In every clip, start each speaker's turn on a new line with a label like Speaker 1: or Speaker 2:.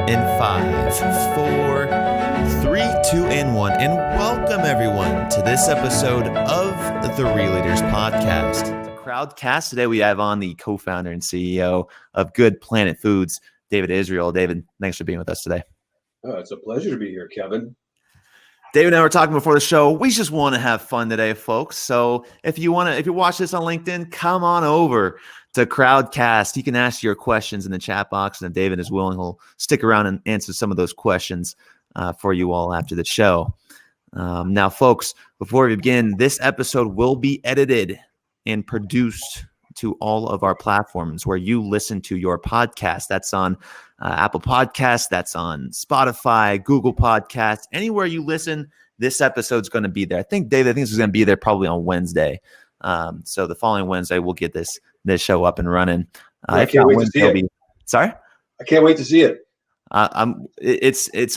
Speaker 1: In 5, 4, 3, 2, and 1. And welcome everyone to this episode of the Real Leaders Podcast. Crowdcast. Today we have on the co-founder and CEO of PLANeT Foods, David Israel. David, thanks for being with us today.
Speaker 2: Oh, it's a pleasure to be here, Kevin.
Speaker 1: David and I were talking before the show. We just want to have fun today, folks. So if you watch this on LinkedIn, come on over to Crowdcast. You can ask your questions in the chat box, and if David is willing, he'll stick around and answer some of those questions for you all after the show. Now, folks, before we begin, this episode will be edited and produced to all of our platforms where you listen to your podcast. That's on Apple Podcasts, that's on Spotify, Google Podcasts, anywhere you listen, this episode's going to be there. David, I think this is going to be there probably on Wednesday. So the following Wednesday, we'll get this show up and running.
Speaker 2: I can't wait to see it.
Speaker 1: Sorry?
Speaker 2: I can't wait to see it.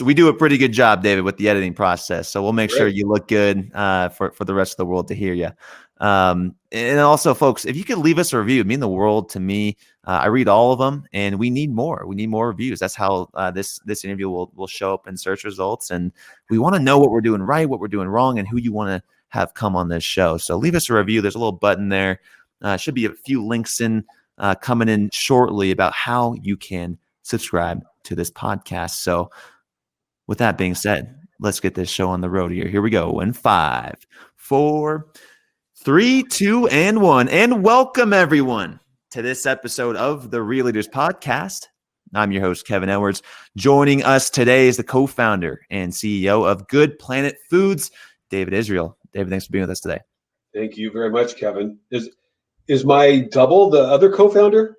Speaker 1: We do a pretty good job, David, with the editing process. So we'll make sure you look good for the rest of the world to hear you. And also, folks, if you could leave us a review, it'd mean the world to me. I read all of them, and we need more. We need more reviews. That's how this interview will show up in search results. And we want to know what we're doing right, what we're doing wrong, and who you want to have come on this show. So leave us a review. There's a little button there. Should be a few links coming in shortly about how you can subscribe to this podcast. So with that being said, let's get this show on the road here. Here we go in 5, 4, 3, 2, and 1. And welcome everyone to this episode of the Real Leaders Podcast. I'm your host, Kevin Edwards. Joining us today is the co-founder and CEO of PLANeT Foods, David Israel. David, thanks for being with us today.
Speaker 2: Thank you very much, Kevin. Is my double the other co-founder?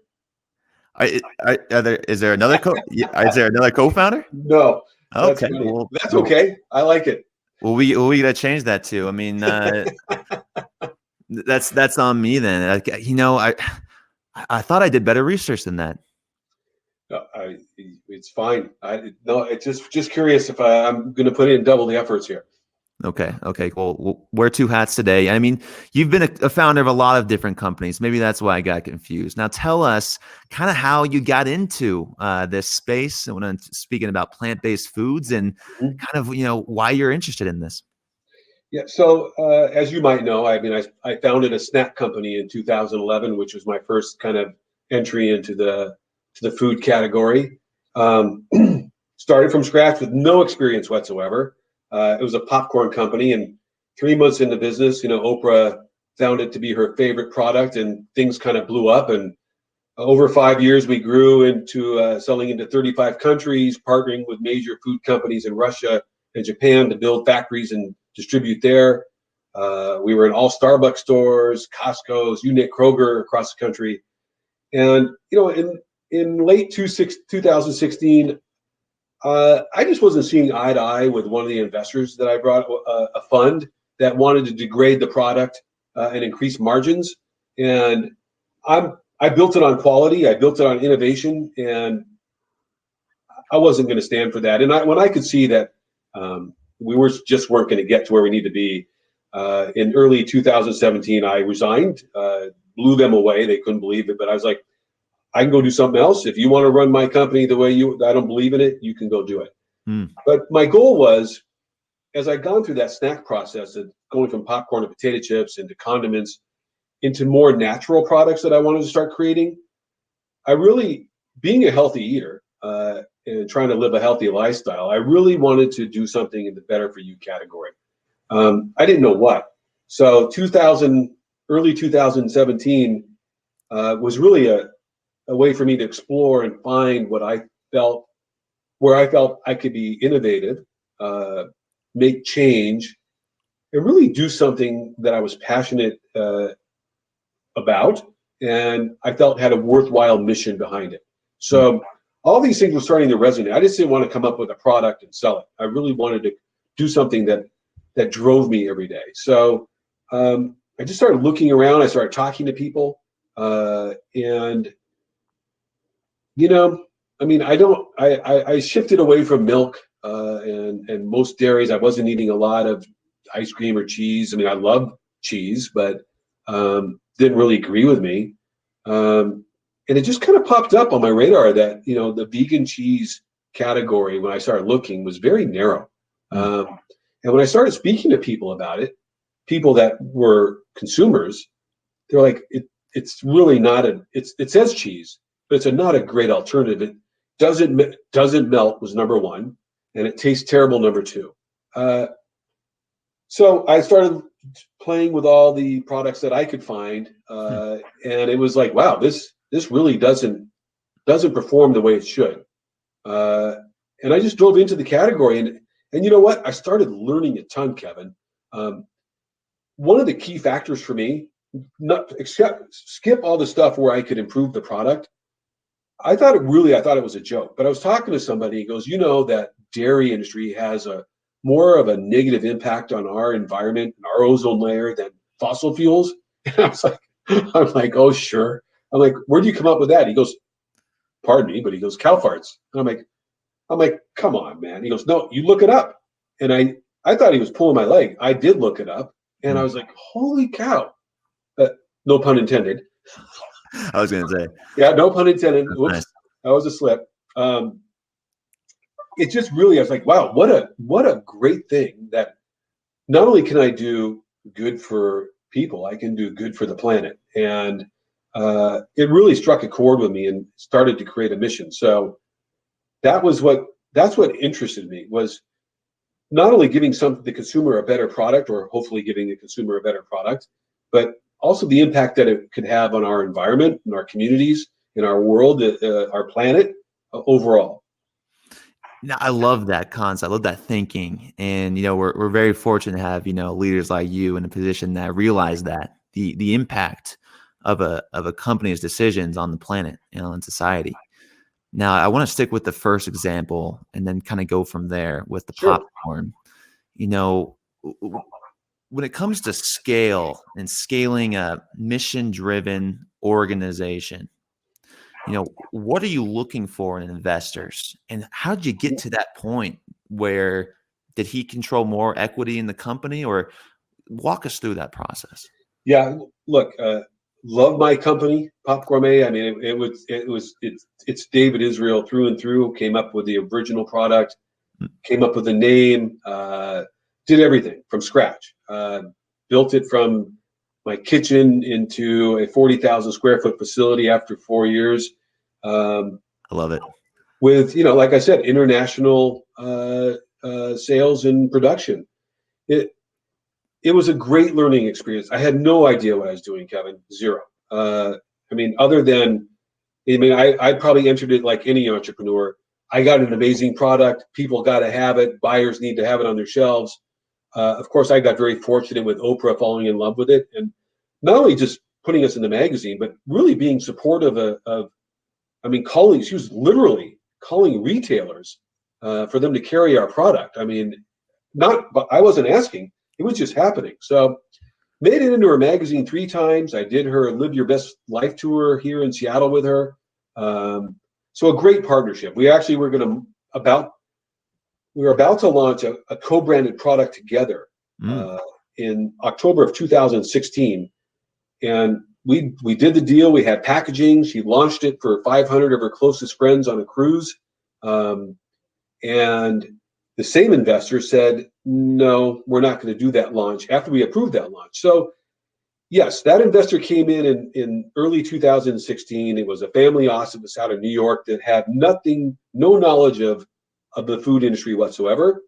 Speaker 1: Is there another co-founder?
Speaker 2: No.
Speaker 1: Okay.
Speaker 2: That's okay. I like it.
Speaker 1: Well, we gotta change that too. I mean, that's on me then. I thought I did better research than that.
Speaker 2: No, it's fine. It's just curious if I'm going to put in double the efforts here.
Speaker 1: Okay. Well, we'll wear two hats today. I mean, you've been a founder of a lot of different companies. Maybe that's why I got confused. Now, tell us kind of how you got into this space when I'm speaking about plant-based foods and kind of, why you're interested in this.
Speaker 2: Yeah. So as you might know, I founded a snack company in 2011, which was my first kind of entry into the food category. Started from scratch with no experience whatsoever. It was a popcorn company, and 3 months into business, Oprah found it to be her favorite product, and things kind of blew up. And over 5 years, we grew into selling into 35 countries, partnering with major food companies in Russia and Japan to build factories and distribute there. We were in all Starbucks stores, Costco's, Kroger across the country. And, in late 2016, I just wasn't seeing eye to eye with one of the investors that I brought, a fund that wanted to degrade the product and increase margins. And I built it on quality, I built it on innovation, and I wasn't going to stand for that. And when I could see that we weren't going to get to where we need to be, in early 2017, I resigned, blew them away. They couldn't believe it, but I was like, I can go do something else. If you want to run my company the way I don't believe in it, you can go do it. But my goal was, as I'd gone through that snack process of going from popcorn to potato chips into condiments into more natural products that I wanted to start creating, being a healthy eater and trying to live a healthy lifestyle, I really wanted to do something in the better for you category. I didn't know what. So early 2017 was really a way for me to explore and find where I felt I could be innovative, make change, and really do something that I was passionate about, and I felt had a worthwhile mission behind it. So all these things were starting to resonate. I just didn't want to come up with a product and sell it. I really wanted to do something that drove me every day. So I just started looking around. I started talking to people, and I shifted away from milk and most dairies. I wasn't eating a lot of ice cream or cheese. I love cheese, but didn't really agree with me. And it just kind of popped up on my radar that, the vegan cheese category, when I started looking, was very narrow.
Speaker 1: Mm.
Speaker 2: And when I started speaking to people about it, people that were consumers, they're like, it's really not it says cheese, but it's not a great alternative. It doesn't melt was number one, and it tastes terrible number two. So I started playing with all the products that I could find, and it was like, wow, this really doesn't perform the way it should. And I just dove into the category, and you know what? I started learning a ton, Kevin. One of the key factors for me, skip all the stuff where I could improve the product. I thought it was a joke, but I was talking to somebody. He goes, you know, that dairy industry has a more of a negative impact on our environment and our ozone layer than fossil fuels. And I'm like, oh sure. I'm like, where do you come up with that? He goes, pardon me, but he goes, cow farts. And I'm like, come on, man. He goes, no, you look it up. And I thought he was pulling my leg. I did look it up, and I was like, holy cow. No pun intended.
Speaker 1: I was going to say.
Speaker 2: Yeah, no pun intended.
Speaker 1: That's
Speaker 2: Whoops,
Speaker 1: nice.
Speaker 2: that was a slip. It just really, I was like, wow, what a great thing that not only can I do good for people, I can do good for the planet. And it really struck a chord with me and started to create a mission. So that's what interested me, was not only giving the consumer a better product, or hopefully giving the consumer a better product, but also the impact that it could have on our environment, in our communities, in our world, our planet overall.
Speaker 1: Now, I love that concept. I love that thinking. And, we're very fortunate to have, leaders like you in a position that realize that the impact of a company's decisions on the planet, and society. Now, I want to stick with the first example and then kind of go from there with the
Speaker 2: Sure.
Speaker 1: popcorn. When it comes to scale and scaling a mission-driven organization, what are you looking for in investors, and how did you get to that point? Where did he control more equity in the company, or walk us through that process?
Speaker 2: Yeah, look, love my company, Pop Gourmet. I mean, it's David Israel through and through. Came up with the original product, came up with a name, did everything from scratch. Built it from my kitchen into a 40,000 square foot facility after 4 years.
Speaker 1: I love it.
Speaker 2: With, like I said, international sales and production. It was a great learning experience. I had no idea what I was doing, Kevin. Zero. Other than, I probably entered it like any entrepreneur. I got an amazing product. People got to have it. Buyers need to have it on their shelves. Of course, I got very fortunate with Oprah falling in love with it, and not only just putting us in the magazine, but really being supportive of she was literally calling retailers for them to carry our product. But I wasn't asking. It was just happening. So made it into her magazine 3 times. I did her Live Your Best Life tour here in Seattle with her. So a great partnership. We actually were about to launch a co-branded product together in October of 2016. And we did the deal. We had packaging. She launched it for 500 of her closest friends on a cruise. And the same investor said, no, we're not going to do that launch after we approved that launch. So yes, that investor came in early 2016. It was a family office out of New York that had no knowledge of the food industry whatsoever.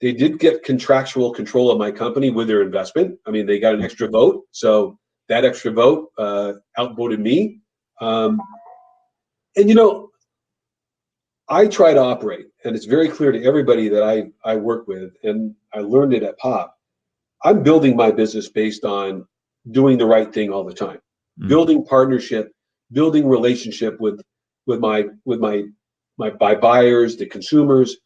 Speaker 2: They did get contractual control of my company with their investment. They got an extra vote. So that extra vote outvoted me. I try to operate, and it's very clear to everybody that I work with, and I learned it at Pop. I'm building my business based on doing the right thing all the time, building partnership, building relationship with my buyers, the consumers,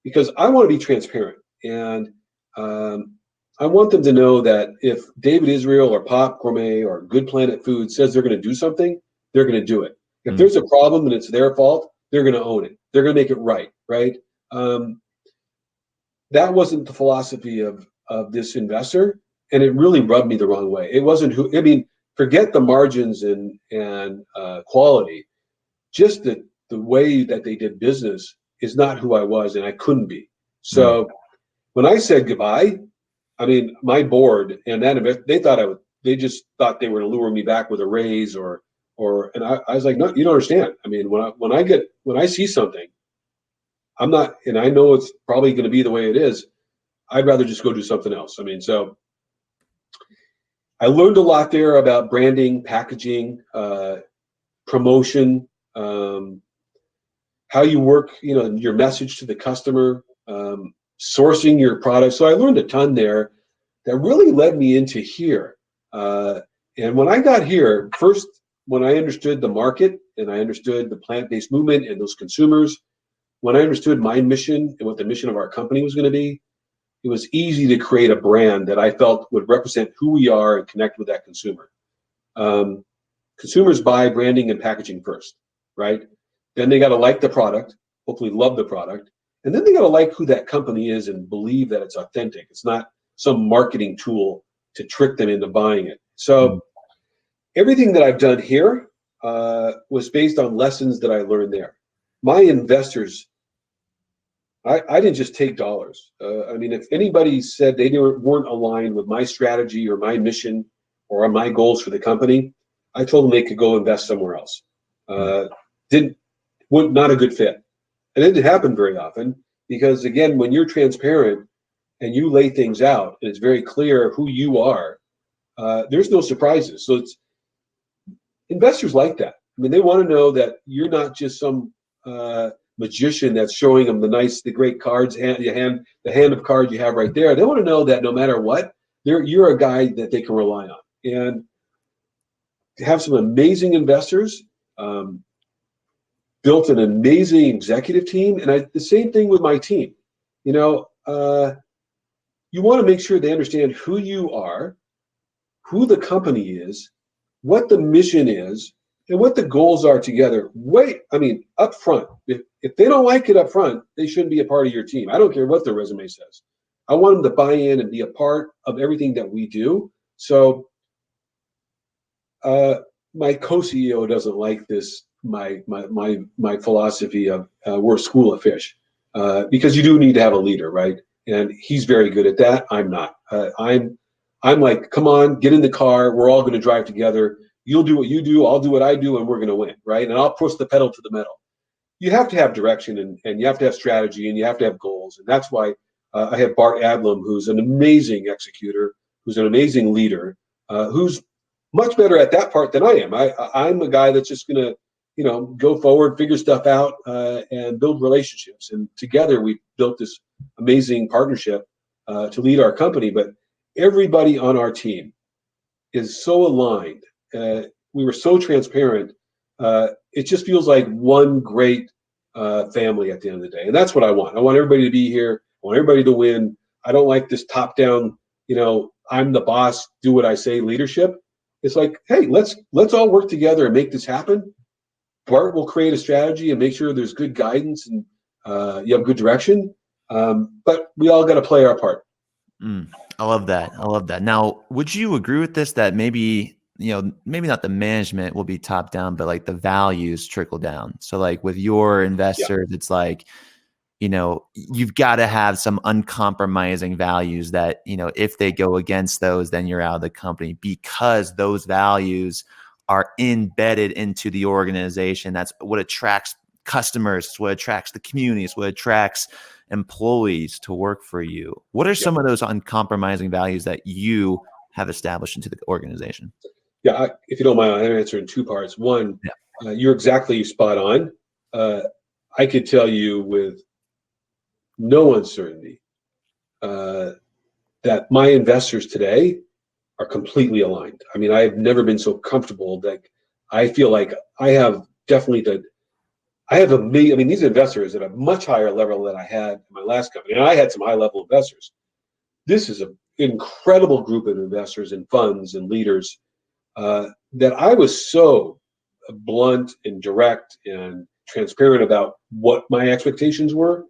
Speaker 2: because I want to be transparent, and I want them to know that if David Israel or Pop Gourmet or Good Planet Foods says they're going to do something, they're going to do it. If there's a problem and it's their fault, they're going to own it. They're going to make it right. That wasn't the philosophy of this investor, and it really rubbed me the wrong way. It wasn't forget the margins and quality, just the way that they did business. is not who I was, and I couldn't be. So when I said goodbye, I mean, my board and that they just thought they were going to lure me back with a raise and I was like, no, you don't understand. I mean, when I see something, I'm not, and I know it's probably going to be the way it is, I'd rather just go do something else. I mean, so I learned a lot there about branding, packaging, promotion, how you work, your message to the customer, sourcing your product. So I learned a ton there that really led me into here. And when I got here, first, when I understood the market and I understood the plant-based movement and those consumers, when I understood my mission and what the mission of our company was going to be, it was easy to create a brand that I felt would represent who we are and connect with that consumer. Consumers buy branding and packaging first, right? Then they got to like the product, hopefully love the product. And then they got to like who that company is and believe that it's authentic. It's not some marketing tool to trick them into buying it. So everything that I've done here was based on lessons that I learned there. My investors, I didn't just take dollars. I mean, if anybody said they weren't aligned with my strategy or my mission or my goals for the company, I told them they could go invest somewhere else. Not a good fit. And it didn't happen very often because, again, when you're transparent and you lay things out and it's very clear who you are, there's no surprises. So investors like that. I mean, they want to know that you're not just some magician that's showing them the great cards, the hand of cards you have right there. They want to know that no matter what, you're a guy that they can rely on. And to have some amazing investors, built an amazing executive team, and the same thing with my team. You want to make sure they understand who you are, who the company is, what the mission is, and what the goals are together. Up front. If they don't like it up front, they shouldn't be a part of your team. I don't care what their resume says. I want them to buy in and be a part of everything that we do. So my co-CEO doesn't like this, my philosophy of we're a school of fish, because you do need to have a leader, right? And he's very good at that. I'm not. I'm like, come on, get in the car. We're all going to drive together. You'll do what you do. I'll do what I do, and we're going to win, right? And I'll push the pedal to the metal. You have to have direction, and you have to have strategy, and you have to have goals. And that's why I have Bart Adlam, who's an amazing executor, who's an amazing leader, who's much better at that part than I am. I'm a guy that's just going to, go forward, figure stuff out, and build relationships. And together we built this amazing partnership to lead our company. But everybody on our team is so aligned. We were so transparent. It just feels like one great family at the end of the day. And that's what I want. I want everybody to be here. I want everybody to win. I don't like this top-down, I'm the boss, do what I say leadership. It's like, hey, let's all work together and make this happen. Bart will create a strategy and make sure there's good guidance and you have good direction. But we all got to play our part.
Speaker 1: I love that. Now, would you agree with this, that maybe not the management will be top down, but like the values trickle down? So like with your investors, It's like, you've got to have some uncompromising values that, if they go against those, then you're out of the company, because those values are embedded into the organization. That's what attracts customers, what attracts the communities, what attracts employees to work for you. What are some of those uncompromising values that you have established into the organization?
Speaker 2: Yeah, if you don't mind, I'll answer in two parts. One, you're exactly spot on. I could tell you with no uncertainty that my investors today are completely aligned. I mean, I've never been so comfortable that I feel like I have definitely these investors at a much higher level than I had in my last company. And I had some high level investors. This is an incredible group of investors and funds and leaders that I was so blunt and direct and transparent about what my expectations were.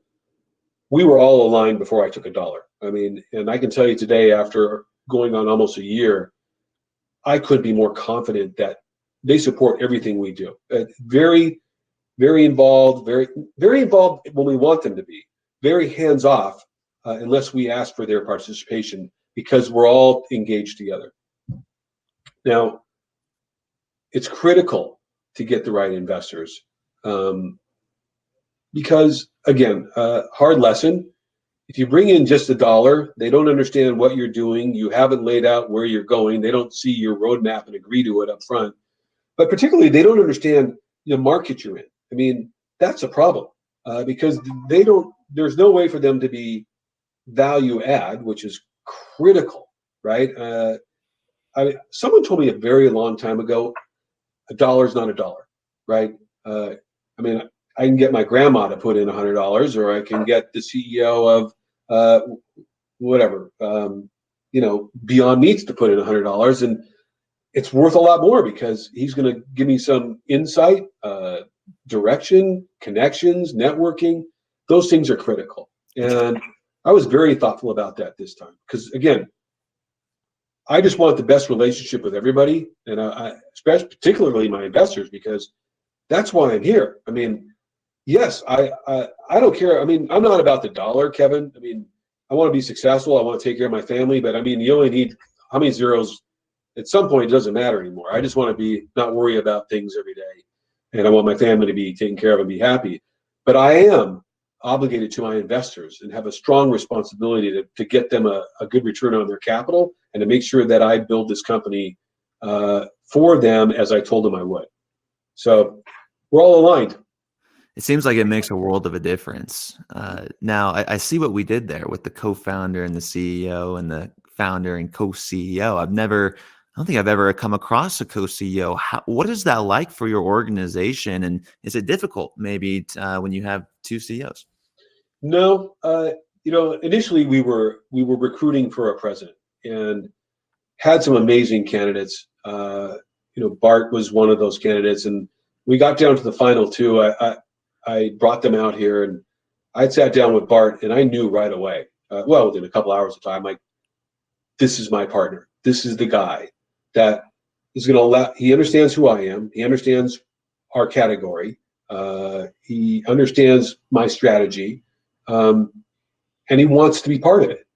Speaker 2: We were all aligned before I took a dollar. I mean, and I can tell you today, after going on almost a year, I couldn't be more confident that they support everything we do. Very, very involved, very involved when we want them to be, very hands off unless we ask for their participation, because we're all engaged together. Now, it's critical to get the right investors because, again, hard lesson. If you bring in just $1, they don't understand what you're doing. You haven't laid out where you're going. They don't see your roadmap and agree to it up front. But particularly, they don't understand the market you're in. I mean, that's a problem because they don't. There's no way for them to be value add, which is critical, right? Someone told me a very long time ago, $1 is not $1, right? I mean, I can get my grandma to put in $100, or I can get the CEO of whatever, Beyond Meats to put in $100, and it's worth a lot more because he's going to give me some insight, direction, connections, networking. Those things are critical. And I was very thoughtful about that this time because, again, I just want the best relationship with everybody, and I especially particularly my investors, because that's why I'm here. I mean, yes, I don't care. I mean, I'm not about the dollar, Kevin. I mean, I want to be successful. I want to take care of my family, but I mean, you only need how many zeros? At some point, it doesn't matter anymore. I just want to not worry about things every day, and I want my family to be taken care of and be happy. But I am obligated to my investors and have a strong responsibility to get them a good return on their capital and to make sure that I build this company for them as I told them I would. So we're all aligned.
Speaker 1: It seems like it makes a world of a difference. Now, I see what we did there with the co-founder and the CEO and the founder and co-CEO. I don't think I've ever come across a co-CEO. What is that like for your organization? And is it difficult maybe when you have two CEOs?
Speaker 2: No, initially we were recruiting for a president and had some amazing candidates. Bart was one of those candidates, and we got down to the final two. I brought them out here, and I sat down with Bart, and I knew right away, within a couple hours of time, like, this is my partner. This is the guy that is going to allow. He understands who I am. He understands our category. He understands my strategy, and he wants to be part of it.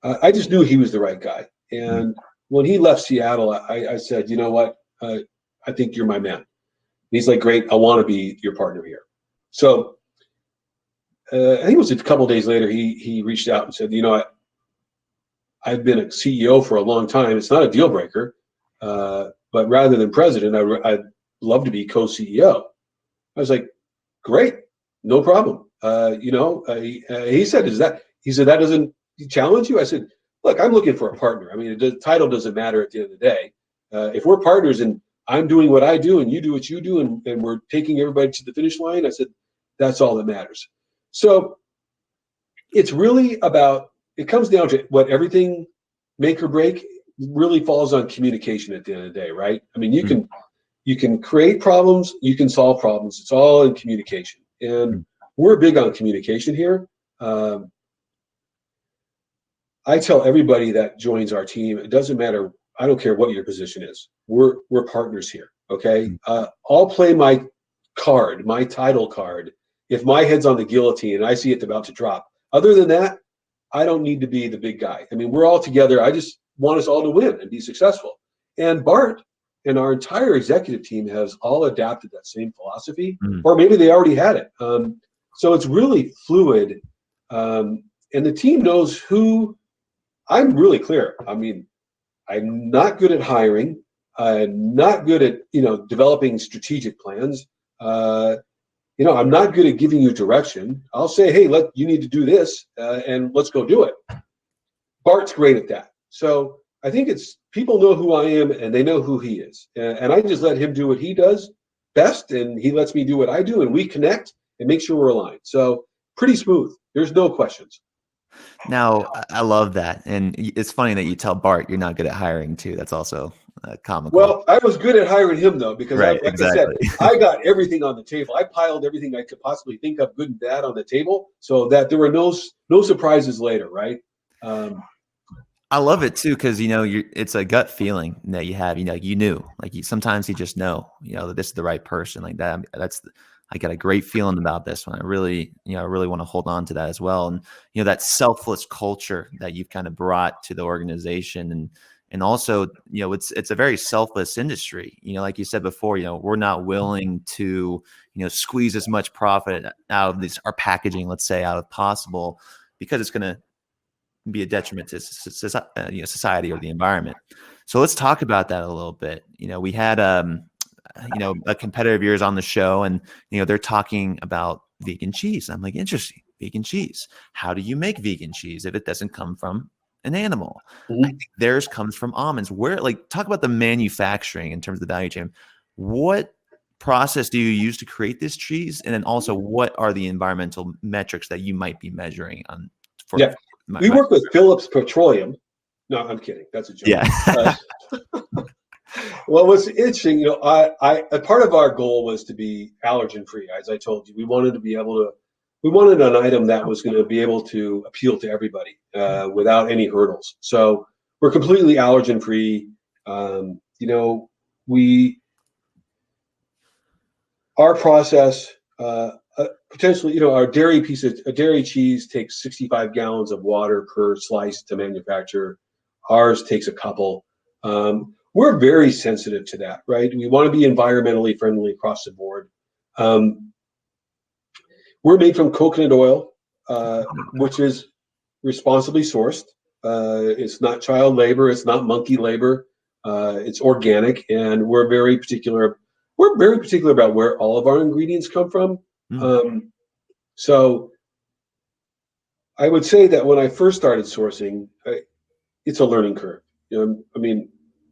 Speaker 2: I just knew he was the right guy. And when he left Seattle, I said, you know what? I think you're my man. And he's like, great. I want to be your partner here. So I think it was a couple of days later, he reached out and said, I've been a CEO for a long time. It's not a deal breaker, but rather than president, I'd love to be co-CEO. I was like, great, no problem. He said, that doesn't challenge you? I said, look, I'm looking for a partner. I mean, the title doesn't matter at the end of the day. If we're partners and I'm doing what I do and you do what you do, and we're taking everybody to the finish line, I said, that's all that matters. So it's really it comes down to what everything make or break really falls on communication at the end of the day, right? I mean, you can create problems, you can solve problems. It's all in communication. And we're big on communication here. I tell everybody that joins our team, it doesn't matter. I don't care what your position is. We're partners here, okay? I'll play my card, my title card, if my head's on the guillotine and I see it's about to drop. Other than that, I don't need to be the big guy. I mean, we're all together. I just want us all to win and be successful. And Bart and our entire executive team has all adapted that same philosophy, or maybe they already had it. So it's really fluid. And the team knows who. I'm really clear. I mean, I'm not good at hiring. I'm not good at developing strategic plans. I'm not good at giving you direction. I'll say, hey, you need to do this, and let's go do it. Bart's great at that. So I think it's people know who I am and they know who he is, and I just let him do what he does best, and he lets me do what I do, and we connect and make sure we're aligned. So pretty smooth. There's no questions.
Speaker 1: Now, I love that. And it's funny that you tell Bart you're not good at hiring too. That's also comical.
Speaker 2: Well, I was good at hiring him though, because
Speaker 1: right,
Speaker 2: like
Speaker 1: exactly.
Speaker 2: I said, I got everything on the table. I piled everything I could possibly think of, good and bad, on the table, so that there were no surprises later, right?
Speaker 1: I love it too, because it's a gut feeling that you have. You knew, sometimes you just know, that this is the right person. Like that. I got a great feeling about this one. I really want to hold on to that as well. And, that selfless culture that you've kind of brought to the organization, and also, it's a very selfless industry. Like you said before, we're not willing to, squeeze as much profit out of our packaging, let's say, out of possible, because it's going to be a detriment to society or the environment. So let's talk about that a little bit. We had a competitor of yours on the show, and they're talking about vegan cheese. I'm like, interesting, vegan cheese. How do you make vegan cheese if it doesn't come from an animal?
Speaker 2: Mm-hmm.
Speaker 1: I think theirs comes from almonds. Talk about the manufacturing in terms of the value chain. What process do you use to create this cheese? And then also, what are the environmental metrics that you might be measuring on?
Speaker 2: We work with Phillips Petroleum. No, I'm kidding. That's a joke.
Speaker 1: Yeah.
Speaker 2: Well, what's interesting, a part of our goal was to be allergen free. As I told you, we wanted an item that was going to be able to appeal to everybody without any hurdles. So we're completely allergen free. Our process, potentially, our dairy cheese takes 65 gallons of water per slice to manufacture. Ours takes a couple. We're very sensitive to that, right? We want to be environmentally friendly across the board. We're made from coconut oil, which is responsibly sourced. It's not child labor. It's not monkey labor. It's organic, and we're very particular. We're very particular about where all of our ingredients come from. So I would say that when I first started sourcing, it's a learning curve.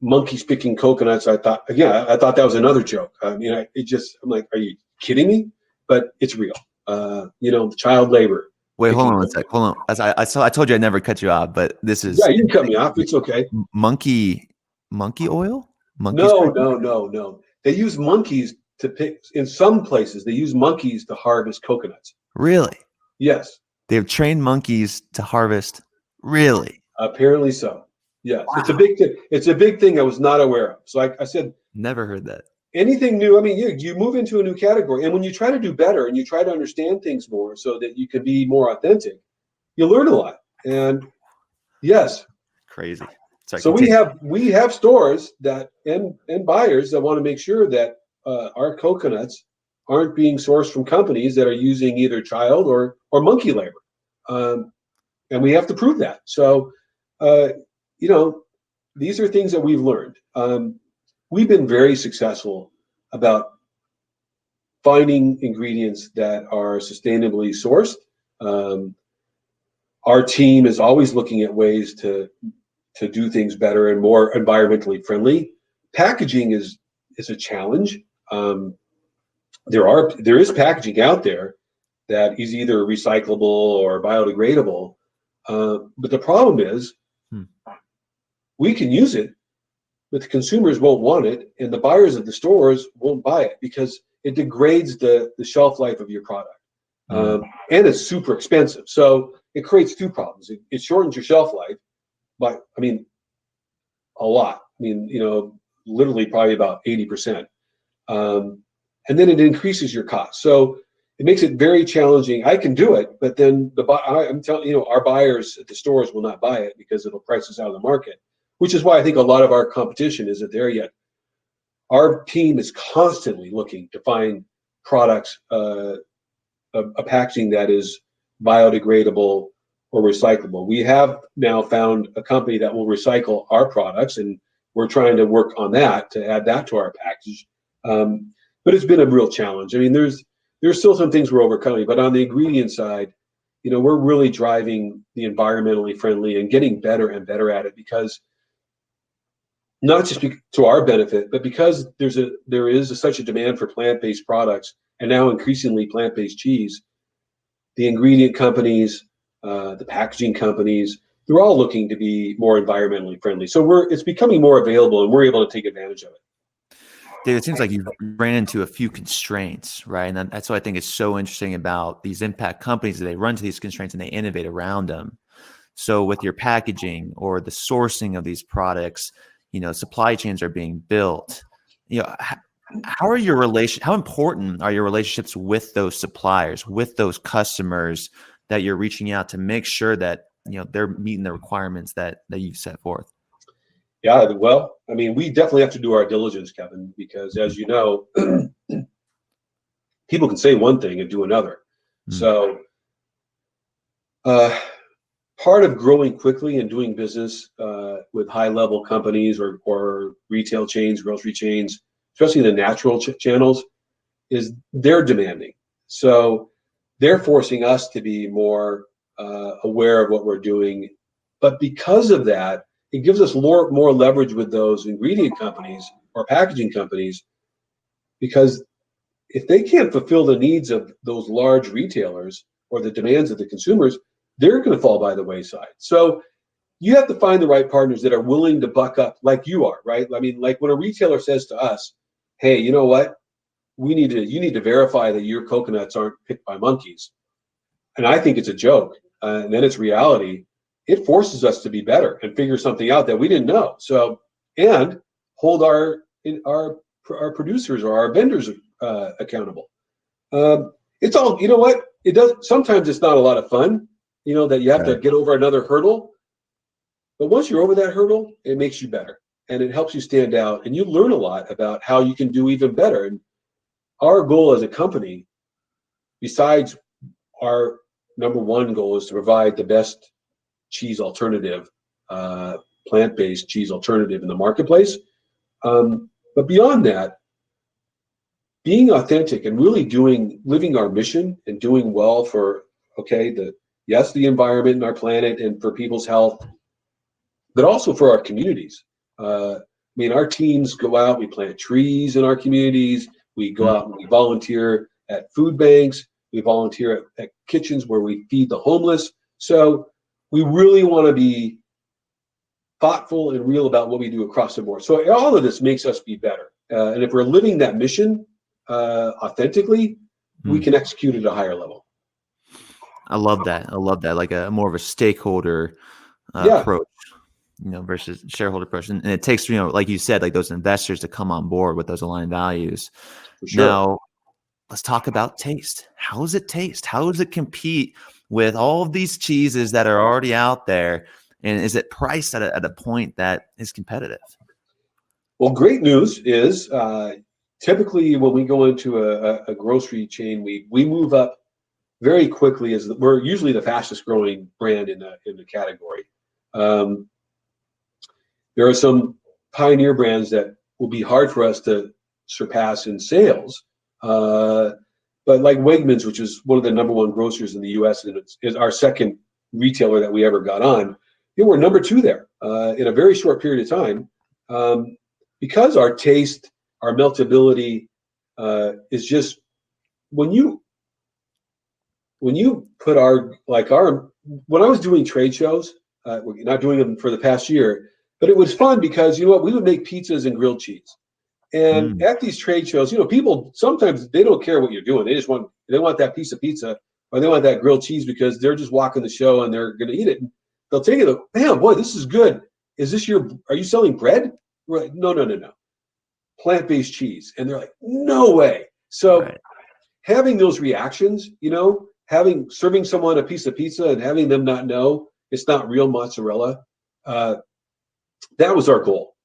Speaker 2: Monkeys picking coconuts. I thought that was another joke. I'm like, are you kidding me? But it's real. Child labor.
Speaker 1: Wait, hold on one sec. Hold on. I told you I'd never cut you off, but this is.
Speaker 2: Yeah, you can cut me off. It's okay.
Speaker 1: Monkey oil?
Speaker 2: No. They use monkeys to pick. In some places, they use monkeys to harvest coconuts.
Speaker 1: Really?
Speaker 2: Yes.
Speaker 1: They've trained monkeys to harvest. Really?
Speaker 2: Apparently so. Yes.
Speaker 1: Wow.
Speaker 2: It's a big thing. It's a big thing I was not aware of. So I said,
Speaker 1: never heard that.
Speaker 2: Anything new. You move into a new category, and when you try to do better and you try to understand things more so that you can be more authentic, you learn a lot. And yes.
Speaker 1: Crazy.
Speaker 2: Sorry, so we have stores that and buyers that want to make sure that our coconuts aren't being sourced from companies that are using either child or monkey labor, and we have to prove that. So these are things that we've learned. We've been very successful about finding ingredients that are sustainably sourced. Our team is always looking at ways to do things better and more environmentally friendly. Packaging is a challenge. There is packaging out there that is either recyclable or biodegradable, but the problem is we can use it, but the consumers won't want it, and the buyers at the stores won't buy it because it degrades the shelf life of your product, and it's super expensive. So it creates two problems. It shortens your shelf life, but a lot. Literally probably about 80%, and then it increases your cost. So it makes it very challenging. I can do it, but then I'm telling our buyers at the stores will not buy it because it'll price us out of the market. Which is why I think a lot of our competition isn't there yet. Our team is constantly looking to find products, a packaging that is biodegradable or recyclable. We have now found a company that will recycle our products, and we're trying to work on that to add that to our package. But it's been a real challenge. There's still some things we're overcoming, but on the ingredient side, we're really driving the environmentally friendly and getting better and better at it because not just to our benefit, but because there is such a demand for plant-based products, and now increasingly plant-based cheese. The ingredient companies, the packaging companies, they're all looking to be more environmentally friendly. So it's becoming more available, and we're able to take advantage of it.
Speaker 1: David, it seems like you ran into a few constraints, right? And that's what I think is so interesting about these impact companies. That they run to these constraints and they innovate around them. So with your packaging or the sourcing of these products, supply chains are being built. how important are your relationships with those suppliers, with those customers that you're reaching out to make sure that, they're meeting the requirements that you've set forth?
Speaker 2: Yeah, well, I mean, we definitely have to do our diligence, Kevin, because as you know, people can say one thing and do another. So part of growing quickly and doing business with high-level companies or retail chains, grocery chains, especially the natural channels, is they're demanding. So they're forcing us to be more aware of what we're doing. But because of that, it gives us more leverage with those ingredient companies or packaging companies, because if they can't fulfill the needs of those large retailers or the demands of the consumers, they're going to fall by the wayside. So you have to find the right partners that are willing to buck up like you are, right? I mean, like when a retailer says to us, hey, you know what? You need to verify that your coconuts aren't picked by monkeys. And I think it's a joke. And then it's reality. It forces us to be better and figure something out that we didn't know. So, and hold our producers or our vendors accountable. It's all, you know what? It does. Sometimes it's not a lot of fun, that you have to get over another hurdle. But once you're over that hurdle, it makes you better and it helps you stand out and you learn a lot about how you can do even better. And our goal as a company, besides our number one goal, is to provide the best cheese alternative, plant-based cheese alternative in the marketplace. But beyond that, being authentic and really living our mission and doing well for, the environment and our planet and for people's health, but also for our communities. I mean, our teams go out, we plant trees in our communities, we go out and we volunteer at food banks, we volunteer at kitchens where we feed the homeless. So we really want to be thoughtful and real about what we do across the board. So all of this makes us be better. And if we're living that mission authentically, we can execute at a higher level.
Speaker 1: I love that. Like a more of a stakeholder approach, versus shareholder approach. And it takes, like you said, like those investors to come on board with those aligned values. For sure. Now, let's talk about taste. How does it taste? How does it compete with all of these cheeses that are already out there? And is it priced at a point that is competitive?
Speaker 2: Well, great news is typically when we go into a grocery chain, we move up very quickly, as we're usually the fastest growing brand in the category. There are some pioneer brands that will be hard for us to surpass in sales. But like Wegmans, which is one of the number one grocers in the U.S., and is our second retailer that we ever got on, we're number two there in a very short period of time, because our taste, our meltability is just when you put when I was doing trade shows, we're not doing them for the past year, but it was fun because we would make pizzas and grilled cheese. And at these trade shows, people sometimes they don't care what you're doing. They want that piece of pizza or they want that grilled cheese because they're just walking the show and they're going to eat it. And they'll take it. Man, boy, this is good. Are you selling bread? Right? No. Plant-based cheese. And they're like, no way. So having those reactions, serving someone a piece of pizza and having them not know it's not real mozzarella, that was our goal.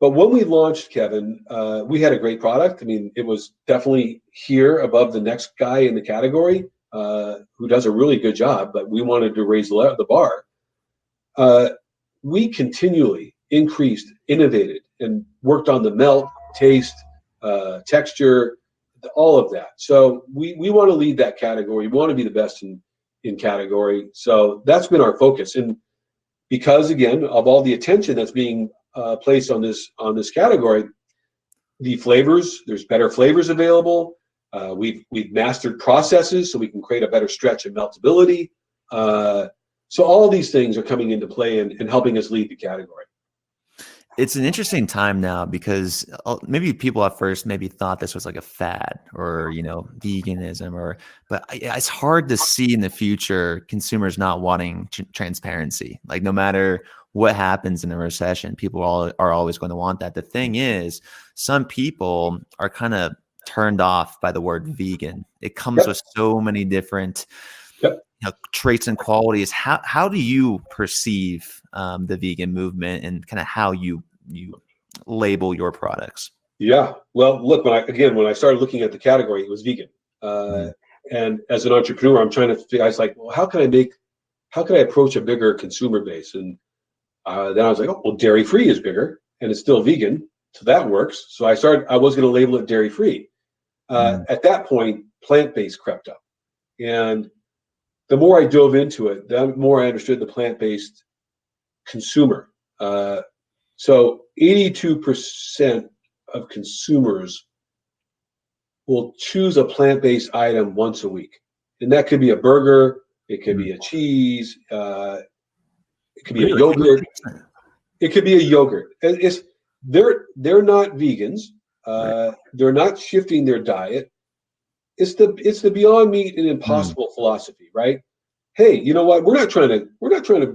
Speaker 2: But when we launched, Kevin, we had a great product. I mean, it was definitely here above the next guy in the category who does a really good job, but we wanted to raise the bar. We continually increased, innovated, and worked on the melt, taste, texture, all of that. So we want to lead that category. We want to be the best in category. So that's been our focus. And because, again, of all the attention that's being placed on this category, the flavors, there's better flavors available. We've mastered processes so we can create a better stretch and meltability. So all these things are coming into play and helping us lead the category.
Speaker 1: It's an interesting time now because maybe people at first maybe thought this was like a fad or, veganism but it's hard to see in the future consumers not wanting transparency. Like no matter what happens in a recession, people are always going to want that. The thing is, some people are kind of turned off by the word vegan. It comes
Speaker 2: Yep.
Speaker 1: with so many different
Speaker 2: Yep.
Speaker 1: traits and qualities. How do you perceive the vegan movement and kind of how you label your products?
Speaker 2: Yeah. Well, look, when I started looking at the category, it was vegan.
Speaker 1: Mm.
Speaker 2: And as an entrepreneur, I'm trying to. I was like, well, how can I approach a bigger consumer base? And then I was like, oh, well, dairy free is bigger, and it's still vegan, so that works. So I was going to label it dairy free. At that point, plant-based crept up, and the more I dove into it, the more I understood the plant-based consumer. So 82% of consumers will choose a plant-based item once a week. And that could be a burger, it could be a cheese, it could be a
Speaker 1: Really?
Speaker 2: yogurt. It could be a yogurt. They're not vegans.
Speaker 1: Right.
Speaker 2: They're not shifting their diet. It's the Beyond Meat and
Speaker 1: Mm.
Speaker 2: Impossible philosophy, right? Hey, you know what? We're not trying to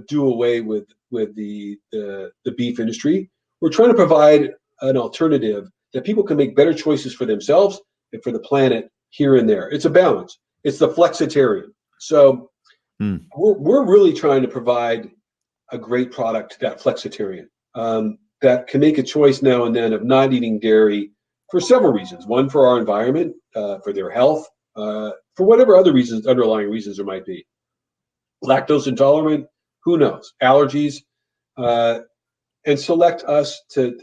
Speaker 2: do away with the beef industry. We're trying to provide an alternative that people can make better choices for themselves and for the planet here and there. It's a balance. It's the flexitarian. So
Speaker 1: Mm.
Speaker 2: we're really trying to provide a great product, that flexitarian, that can make a choice now and then of not eating dairy for several reasons. One, for our environment, for their health, for whatever other reasons, underlying reasons there might be. Lactose intolerant, who knows? Allergies, and select us to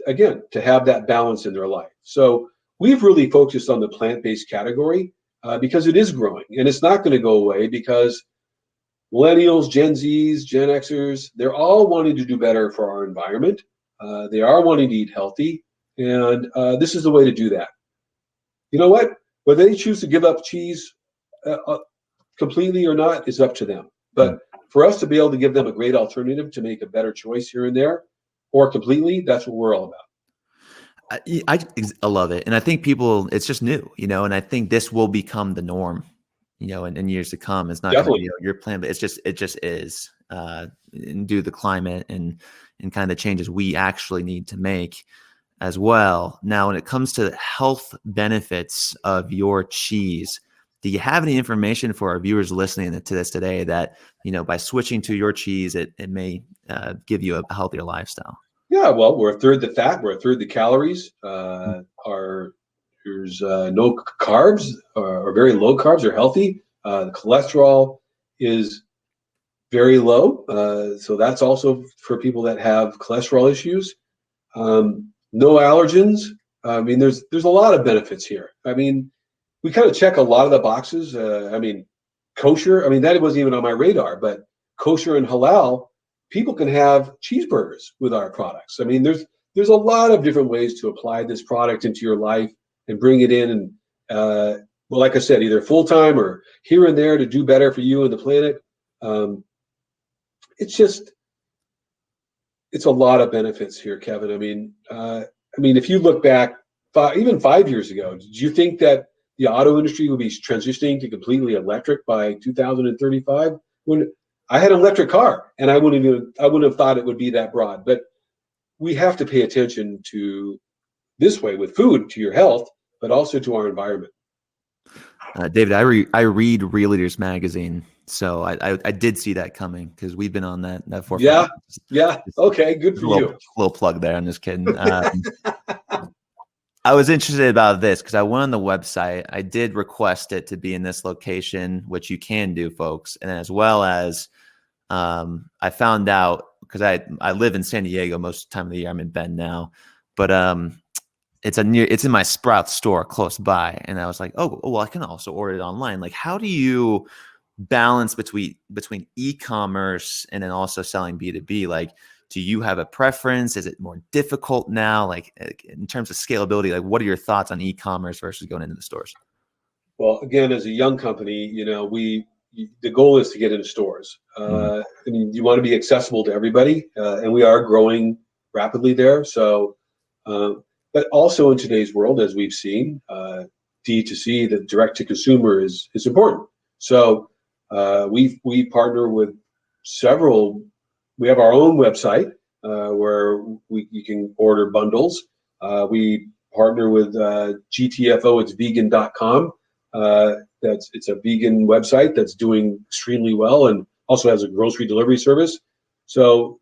Speaker 2: have that balance in their life. So we've really focused on the plant-based category because it is growing, and it's not going to go away because millennials, Gen Zs, Gen Xers, they're all wanting to do better for our environment. They are wanting to eat healthy, and this is the way to do that. You know what? Whether they choose to give up cheese completely or not is up to them.
Speaker 1: Mm.
Speaker 2: But for us to be able to give them a great alternative to make a better choice here and there, or completely, that's what we're all about.
Speaker 1: I love it. And I think it's just new, and I think this will become the norm, in years to come. It's not going to be
Speaker 2: Definitely.
Speaker 1: your plan, but it just is, and due to the climate and kind of the changes we actually need to make as well. Now, when it comes to the health benefits of your cheese, do you have any information for our viewers listening to this today that, by switching to your cheese, it may give you a healthier lifestyle?
Speaker 2: Yeah, well, we're a third the fat, we're a third the calories. There's no carbs or very low carbs are healthy. The cholesterol is very low, so that's also for people that have cholesterol issues. No allergens. I mean, there's a lot of benefits here. I mean, we kind of check a lot of the boxes. Kosher. I mean, that wasn't even on my radar, but kosher and halal, people can have cheeseburgers with our products. I mean, there's a lot of different ways to apply this product into your life and bring it in and well, like I said, either full time or here and there to do better for you and the planet. It's a lot of benefits here, Kevin. I mean, if you look back even 5 years ago, did you think that the auto industry would be transitioning to completely electric by 2035? When I had an electric car, and I wouldn't have thought it would be that broad. But we have to pay attention to this way with food, to your health, but also to our environment.
Speaker 1: David, I read Real Leaders magazine, so I did see that coming because we've been on that forefront.
Speaker 2: Yeah. Okay, good for you.
Speaker 1: Little plug there. I'm just kidding. I was interested about this because I went on the website. I did request it to be in this location, which you can do, folks, and as well as I found out because I live in San Diego most of the time of the year. I'm in Bend now, but it's in my Sprouts store close by, and I was like, oh well, I can also order it online. Like, how do you balance between e-commerce and then also selling B2B? Like, do you have a preference? Is it more difficult now? Like in terms of scalability, like what are your thoughts on e-commerce versus going into the stores?
Speaker 2: Well, again, as a young company, the goal is to get into stores. I mean, you want to be accessible to everybody, and we are growing rapidly there. So, but also in today's world, as we've seen, D2C, the direct to consumer is important. So we partner with several. We have our own website where you can order bundles. We partner with GTFO. It's vegan.com. It's a vegan website that's doing extremely well and also has a grocery delivery service. So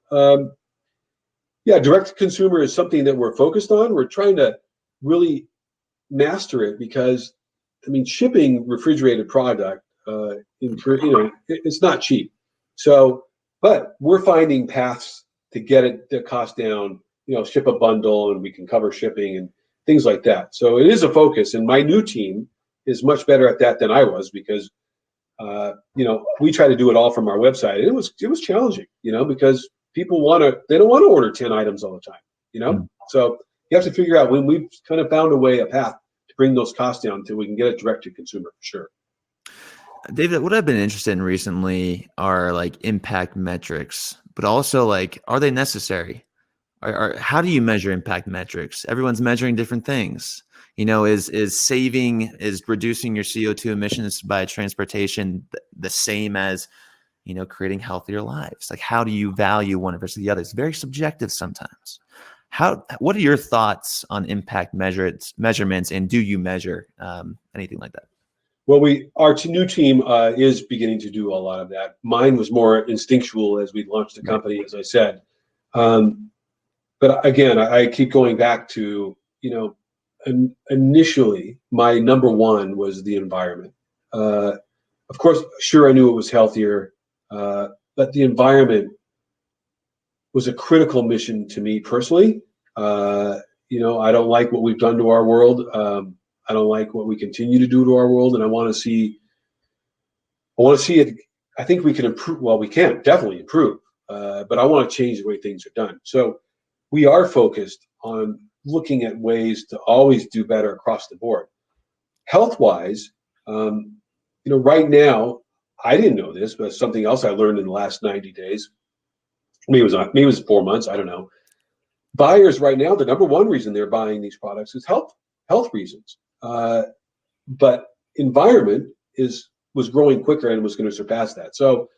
Speaker 2: yeah, direct to consumer is something that we're focused on. We're trying to really master it because, I mean, shipping refrigerated product, it's not cheap. So, but we're finding paths to get the cost down. Ship a bundle and we can cover shipping and things like that. So it is a focus, and my new team is much better at that than I was because, we try to do it all from our website. And it was challenging, because people they don't want to order 10 items all the time, So you have to figure out when we've kind of found a path to bring those costs down until we can get it direct to consumer for sure.
Speaker 1: David, what I've been interested in recently are like impact metrics, but also like, are they necessary? How do you measure impact metrics? Everyone's measuring different things. Is reducing your CO2 emissions by transportation the same as, creating healthier lives? Like, how do you value one versus the other? It's very subjective sometimes. What are your thoughts on impact measurements, and do you measure anything like that?
Speaker 2: Well, our new team is beginning to do a lot of that. Mine was more instinctual as we launched the company, as I said. But again, I keep going back to, initially my number one was the environment. Of course, sure, I knew it was healthier, but the environment was a critical mission to me personally. I don't like what we've done to our world. I don't like what we continue to do to our world, and I want to see it. I think we can improve. Well, we can definitely improve, but I want to change the way things are done. So we are focused on looking at ways to always do better across the board. Health-wise, right now, I didn't know this, but something else I learned in the last 90 days. Maybe it was 4 months. I don't know. Buyers right now, the number one reason they're buying these products is health reasons. But environment was growing quicker and was going to surpass that. So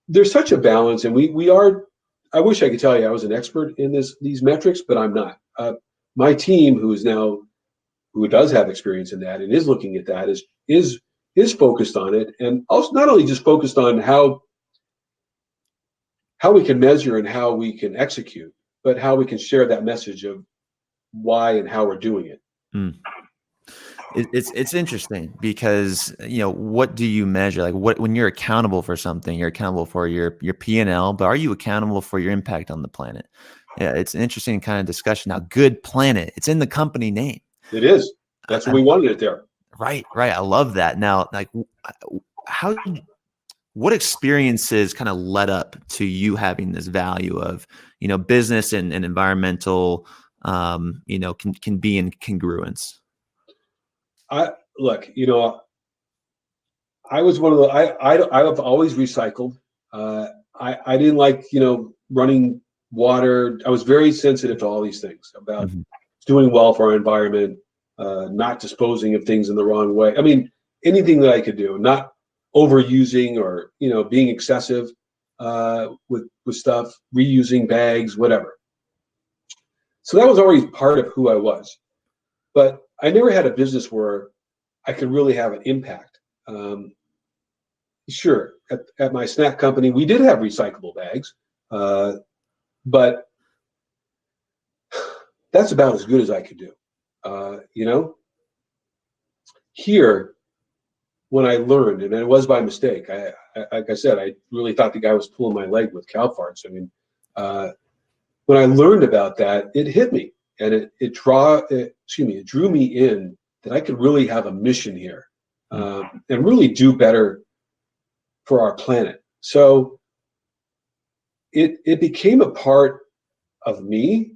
Speaker 2: there's such a balance, and we are. I wish I could tell you I was an expert in these metrics, but I'm not. My team, who does have experience in that and is looking at that, is focused on it, and also not only just focused on how we can measure and how we can execute, but how we can share that message of why and how we're doing it.
Speaker 1: It's interesting because, what do you measure? Like when you're accountable for something, you're accountable for your P&L, but are you accountable for your impact on the planet? Yeah, it's an interesting kind of discussion. Now, good planet, it's in the company name.
Speaker 2: It is. That's what we wanted it there.
Speaker 1: Right. I love that. Now, like, what experiences kind of led up to you having this value of, business and environmental, can be in congruence?
Speaker 2: I was one of the, I've always recycled. I didn't like, running water. I was very sensitive to all these things about doing well for our environment, not disposing of things in the wrong way. I mean, anything that I could do, not overusing or, being excessive with stuff, reusing bags, whatever. So that was always part of who I was. But I never had a business where I could really have an impact. Sure, at my snack company, we did have recyclable bags, but that's about as good as I could do. Here, when I learned, and it was by mistake, like I said, I really thought the guy was pulling my leg with cow farts. I mean, when I learned about that, it hit me. And it drew me in that I could really have a mission here and really do better for our planet. So it became a part of me.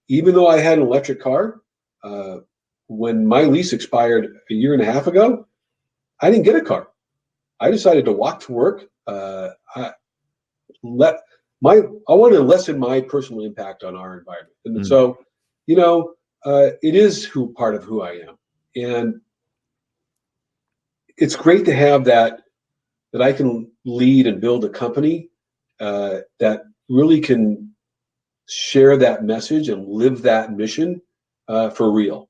Speaker 2: Even though I had an electric car, when my lease expired a year and a half ago, I didn't get a car. I decided to walk to work. want to lessen my personal impact on our environment. And so, it is part of who I am. And it's great to have that I can lead and build a company that really can share that message and live that mission for real.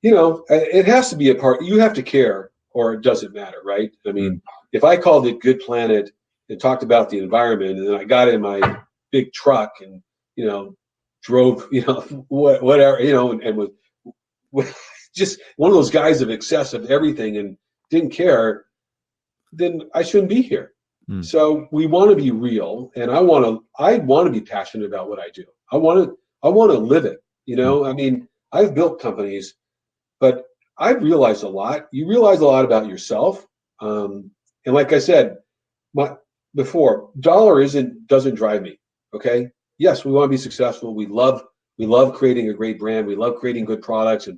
Speaker 2: It has to be a part. You have to care, or it doesn't matter, right? I mean, if I called it Good Planet and talked about the environment, and then I got in my big truck and drove, whatever, and was just one of those guys of excess of everything and didn't care, then I shouldn't be here. So we want to be real, and I want to be passionate about what I do. I want to live it. I mean, I've built companies, but I've realized a lot. You realize a lot about yourself, and like I said before, dollar doesn't drive me. Okay, yes, we want to be successful. We love creating a great brand. We love creating good products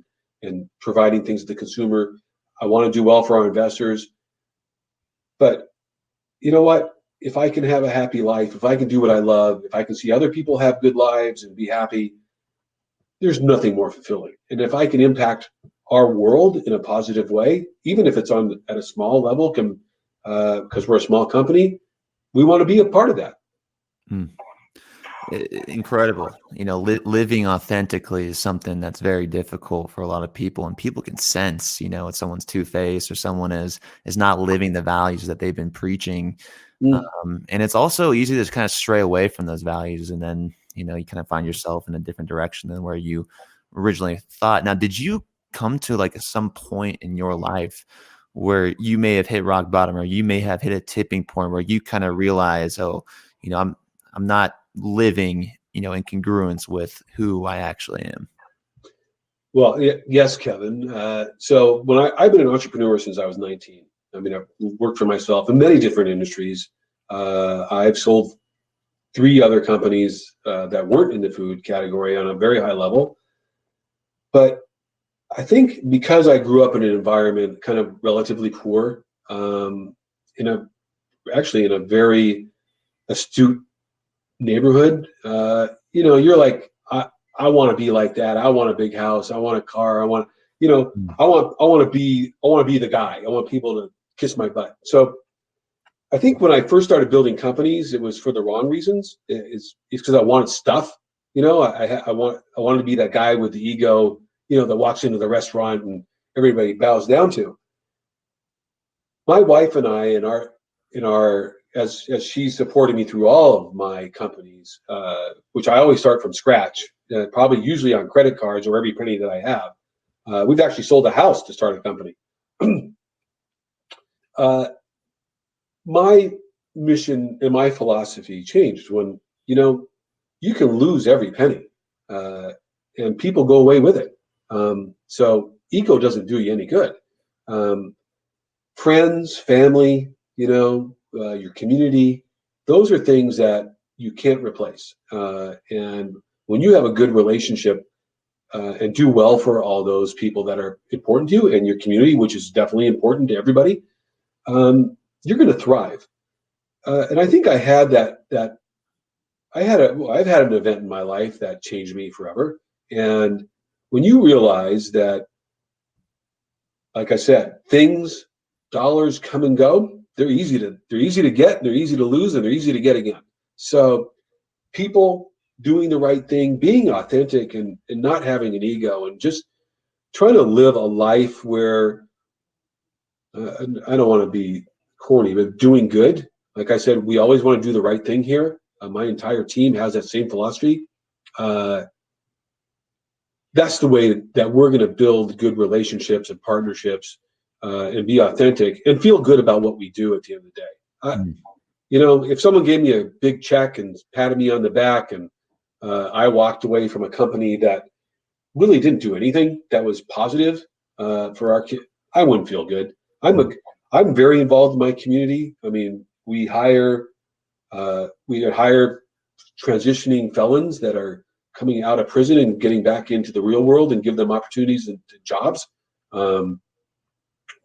Speaker 2: and providing things to the consumer. I want to do well for our investors, but you know what? If I can have a happy life, if I can do what I love, if I can see other people have good lives and be happy, there's nothing more fulfilling. And if I can impact our world in a positive way, even if it's at a small level, because we're a small company, we want to be a part of that.
Speaker 1: Incredible. Living authentically is something that's very difficult for a lot of people, and people can sense, if someone's two-faced or someone is not living the values that they've been preaching. And it's also easy to just kind of stray away from those values, and then, you kind of find yourself in a different direction than where you originally thought. Now, did you come to like some point in your life where you may have hit rock bottom, or you may have hit a tipping point where you kind of realize, I'm not living, in congruence with who I actually am?
Speaker 2: Well, yes, Kevin. So when I've been an entrepreneur since I was 19. I mean, I've worked for myself in many different industries. I've sold 3 other companies that weren't in the food category on a very high level. But I think because I grew up in an environment kind of relatively poor, in a very astute neighborhood, you're like, I want to be like that. I want a big house. I want a car. I want to be the guy. I want people to kiss my butt. So I think when I first started building companies, it was for the wrong reasons. It's because I wanted stuff. I wanted to be that guy with the ego, that walks into the restaurant and everybody bows down to. My wife and I, as she supported me through all of my companies, which I always start from scratch, probably usually on credit cards or every penny that I have. We've actually sold a house to start a company. My mission and my philosophy changed when, you can lose every penny and people go away with it. So ego doesn't do you any good. Friends, family, your community, those are things that you can't replace. And when you have a good relationship and do well for all those people that are important to you and your community, which is definitely important to everybody, you're going to thrive. And I think I had I've had an event in my life that changed me forever. And when you realize that, like I said, dollars come and go, they're easy to get, they're easy to lose, and they're easy to get again. So people doing the right thing, being authentic and not having an ego, and just trying to live a life where, I don't want to be corny, but doing good. Like I said, we always want to do the right thing here. My entire team has that same philosophy. That's the way that we're going to build good relationships and partnerships, and be authentic and feel good about what we do at the end of the day. If someone gave me a big check and patted me on the back, and I walked away from a company that really didn't do anything that was positive for our kid, I wouldn't feel good. I'm very involved in my community. I mean, we hire transitioning felons that are coming out of prison and getting back into the real world and give them opportunities and jobs.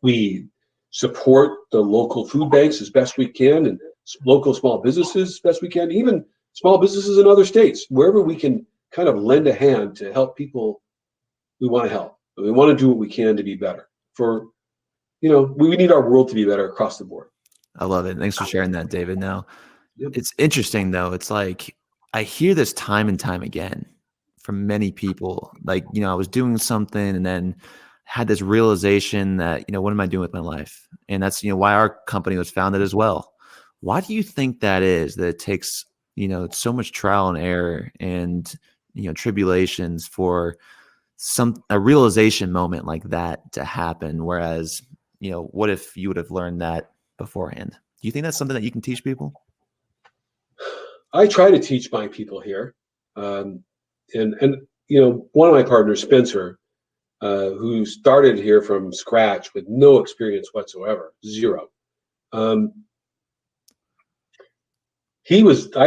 Speaker 2: We support the local food banks as best we can and local small businesses as best we can, even small businesses in other states, wherever we can kind of lend a hand to help people we want to help. We want to do what we can to be better. We need our world to be better across the board.
Speaker 1: I love it. Thanks for sharing that, David. Now,
Speaker 2: Yep.
Speaker 1: it's interesting though. It's like I hear this time and time again from many people. Like, I was doing something and then had this realization that, what am I doing with my life? And that's, why our company was founded as well. Why do you think that is, that it takes, so much trial and error and, tribulations for a realization moment like that to happen? Whereas, what if you would have learned that beforehand? Do you think that's something that you can teach people?
Speaker 2: I try to teach my people here. And one of my partners, Spencer, who started here from scratch with no experience whatsoever, zero. I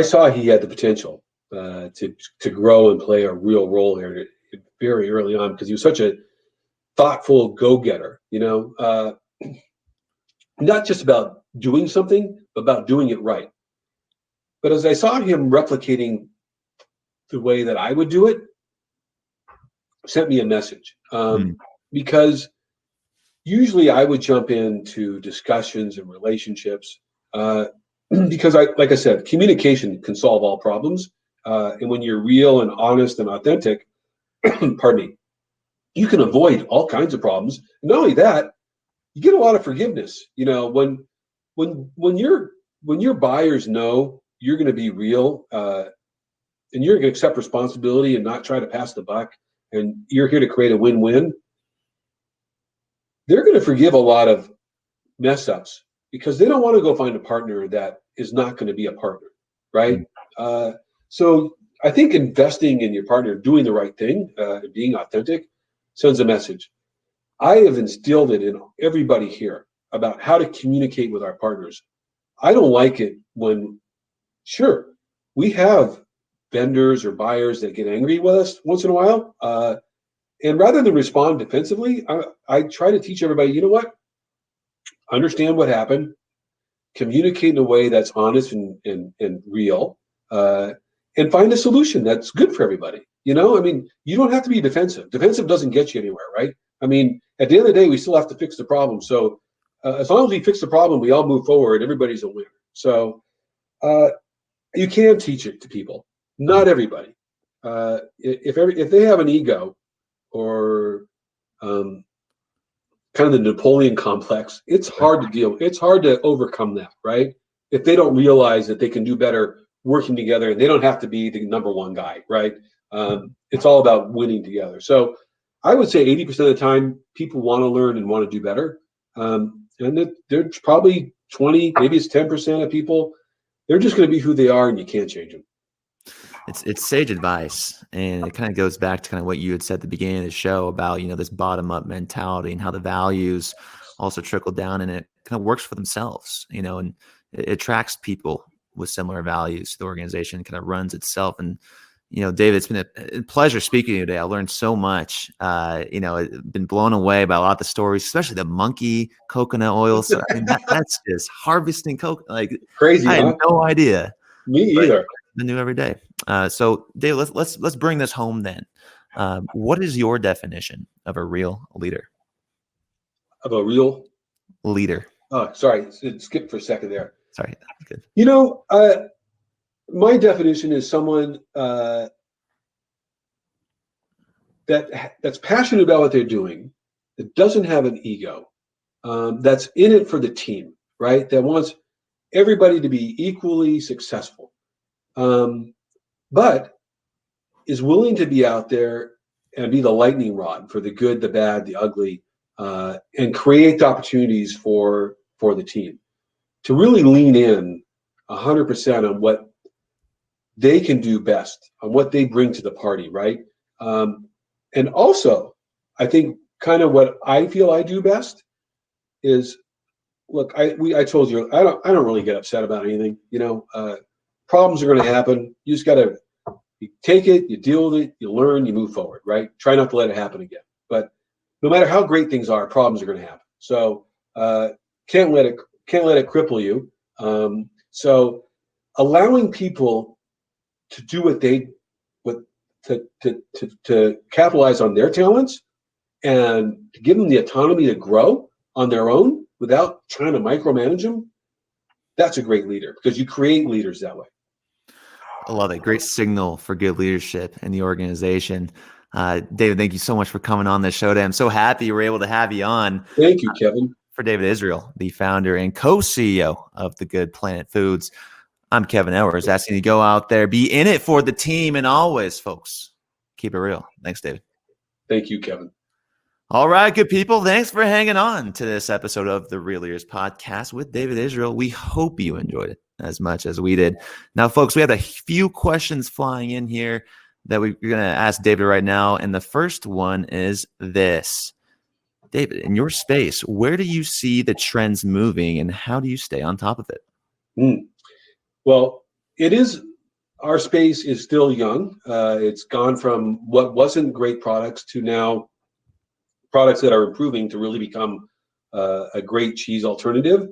Speaker 2: saw he had the potential to grow and play a real role here very early on, because he was such a thoughtful go-getter, not just about doing something, but about doing it right. But as I saw him replicating the way that I would do it, sent me a message. Because usually I would jump into discussions and relationships because like I said, communication can solve all problems. And when you're real and honest and authentic, pardon me, you can avoid all kinds of problems. And not only that, you get a lot of forgiveness. When your buyers know you're going to be real and you're going to accept responsibility and not try to pass the buck, and you're here to create a win-win, they're going to forgive a lot of mess ups because they don't want to go find a partner that is not going to be a partner, right? So I think investing in your partner, doing the right thing, being authentic, sends a message. I have instilled it in everybody here about how to communicate with our partners. I don't like it when, sure, we have vendors or buyers that get angry with us once in a while. And rather than respond defensively, I try to teach everybody, you know what? Understand what happened, communicate in a way that's honest and real, and find a solution that's good for everybody. You don't have to be defensive. Defensive doesn't get you anywhere, right? At the end of the day, we still have to fix the problem. So as long as we fix the problem, we all move forward, everybody's a winner. So you can teach it to people. Not everybody. If they have an ego or kind of the Napoleon complex, it's hard to deal with. It's hard to overcome that, right? If they don't realize that they can do better working together and they don't have to be the number one guy, right? It's all about winning together. So I would say 80% of the time people want to learn and want to do better. And there's probably 20, maybe it's 10% of people, they're just going to be who they are and you can't change them.
Speaker 1: It's sage advice, and it kind of goes back to kind of what you had said at the beginning of the show about, this bottom up mentality and how the values also trickle down, and it kind of works for themselves, and it attracts people with similar values. The organization kind of runs itself. And, David, it's been a pleasure speaking to you today. I learned so much, been blown away by a lot of the stories, especially the monkey coconut oil. So that's just harvesting coconut. Like,
Speaker 2: crazy.
Speaker 1: I had no idea.
Speaker 2: Me either.
Speaker 1: I knew every day. So Dave, let's bring this home then. What is your definition of a real leader?
Speaker 2: Of a real
Speaker 1: leader?
Speaker 2: Oh, sorry, skip for a second there.
Speaker 1: Sorry, that's good.
Speaker 2: My definition is someone that's passionate about what they're doing, that doesn't have an ego, that's in it for the team, right? That wants everybody to be equally successful. But is willing to be out there and be the lightning rod for the good, the bad, the ugly, and create opportunities for the team to really lean in 100% on what they can do best, on what they bring to the party, right? And also, I think kind of what I feel I do best is, look, I told you, I don't really get upset about anything. Problems are going to happen. You just got to take it, you deal with it, you learn, you move forward, right? Try not to let it happen again. But no matter how great things are, problems are going to happen. So can't let it cripple you. So allowing people to do to capitalize on their talents and to give them the autonomy to grow on their own without trying to micromanage them, that's a great leader, because you create leaders that way.
Speaker 1: I love it. Great signal for good leadership in the organization. David, thank you so much for coming on this show today. I'm so happy we were able to have you on.
Speaker 2: Thank you, Kevin.
Speaker 1: For David Israel, the founder and co-CEO of the Good Planet Foods, I'm Kevin Owers, asking you to go out there, be in it for the team, and always, folks, keep it real. Thanks, David.
Speaker 2: Thank you, Kevin.
Speaker 1: All right, good people. Thanks for hanging on to this episode of the Real Leaders Podcast with David Israel. We hope you enjoyed it as much as we did. Now, folks, we have a few questions flying in here that we're going to ask David right now. And the first one is this. David, in your space, where do you see the trends moving and how do you stay on top of it?
Speaker 2: Well, our space is still young. It's gone from what wasn't great products to now products that are improving to really become a great cheese alternative.